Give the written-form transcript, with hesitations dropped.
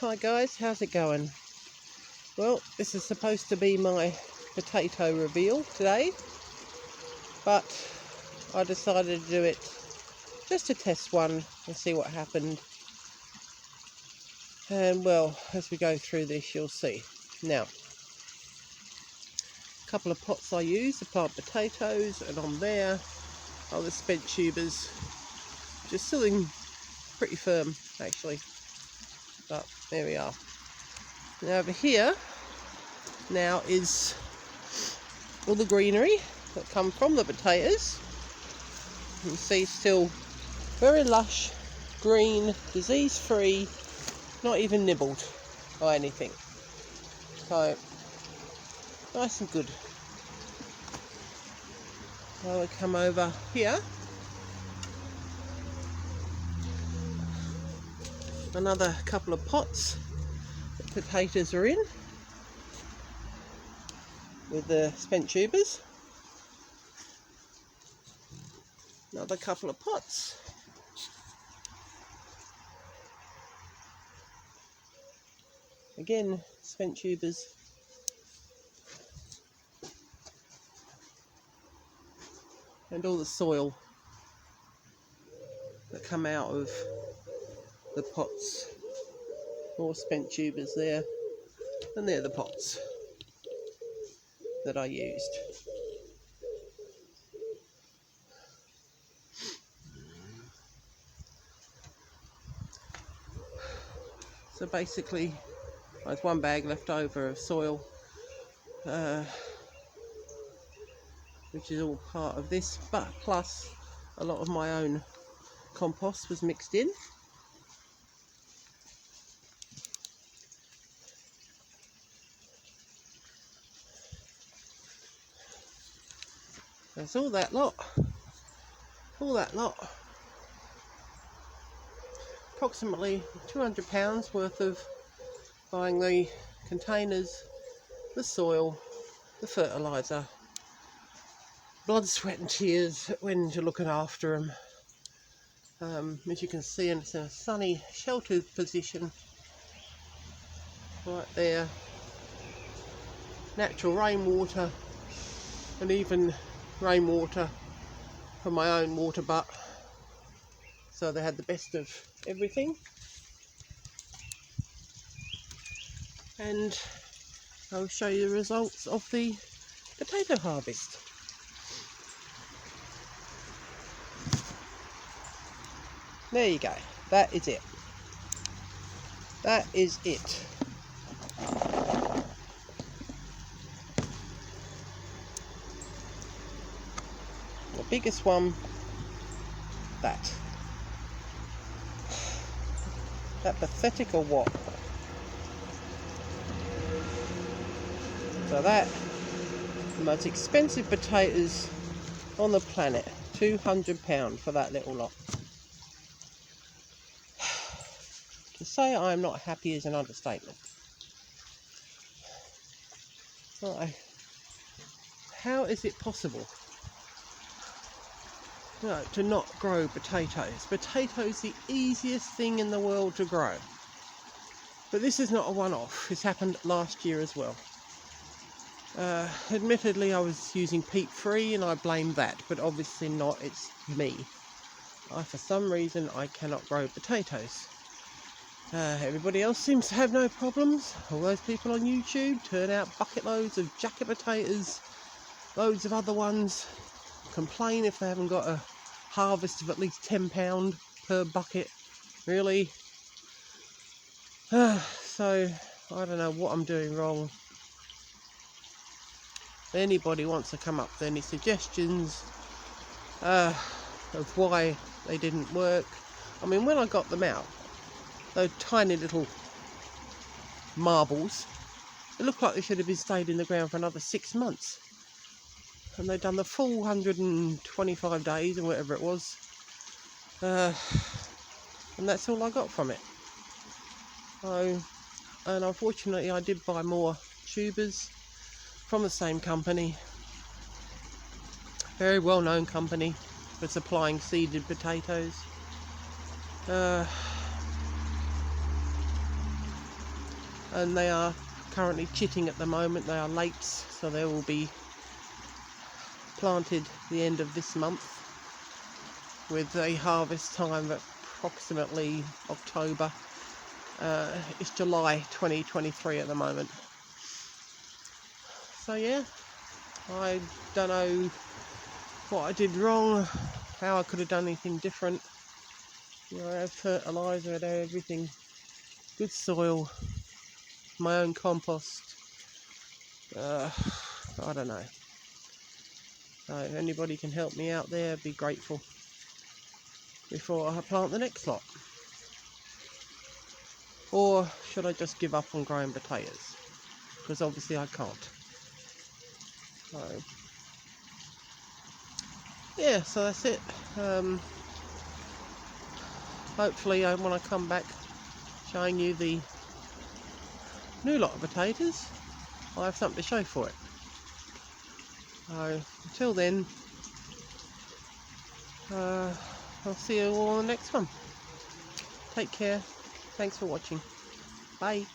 Hi guys, how's it going? Well, this is supposed to be my potato reveal today, but I decided to do it just to test one and see what happened. And well, as we go through this, you'll see. Now, a couple of pots I use to plant potatoes, and on there are the spent tubers, just sitting pretty firm actually, but there we are. Now over here now is all the greenery that come from the potatoes. You can see still very lush, green, disease free, not even nibbled by anything. So nice and good. So we come over here, another couple of pots that potatoes are in with the spent tubers. Another couple of pots. Again, spent tubers. And all the soil that come out of the pots. More spent tubers there. And they're the pots that I used. So basically, there's one bag left over of soil, which is all part of this, but plus a lot of my own compost was mixed in. There's all that lot. Approximately £200 worth of buying the containers, the soil, the fertiliser, blood, sweat and tears that went into looking after them. As you can see, it's in a sunny, sheltered position right there. Natural rainwater, and even rainwater from my own water butt. So they had the best of everything. And I'll show you the results of the potato harvest. There you go. That is it. That is it. The biggest one, that pathetic or what? So that, the most expensive potatoes on the planet, £200 for that little lot. To say I am not happy is an understatement. Right. How is it possible to not grow potatoes? Potatoes the easiest thing in the world to grow. But this is not a one-off. It's happened last year as well. Admittedly, I was using peat-free and I blame that, but obviously not. It's me. For some reason, I cannot grow potatoes. Everybody else seems to have no problems. All those people on YouTube turn out bucket loads of jacket potatoes, loads of other ones, complain if they haven't got a harvest of at least £10 per bucket. Really? So, I don't know what I'm doing wrong. If anybody wants to come up with any suggestions of why they didn't work. I mean, when I got them out, those tiny little marbles, it looked like they should have been stayed in the ground for another 6 months. And they'd done the full 125 days or whatever it was. And that's all I got from it. So, and unfortunately I did buy more tubers from the same company. Very well known company for supplying seeded potatoes. and they are currently chitting at the moment. They are lates, so they will be planted the end of this month with a harvest time at approximately October. It's July 2023 at the moment. So yeah, I don't know what I did wrong, how I could have done anything different. You know, I have fertiliser, I have everything, good soil, my own compost. I don't know. So if anybody can help me out there, I'd be grateful before I plant the next lot. Or should I just give up on growing potatoes? Because obviously I can't. So yeah, so that's it. Hopefully when I come back showing you the new lot of potatoes, I'll have something to show for it. So until then, I'll see you all on the next one. Take care. Thanks for watching. Bye.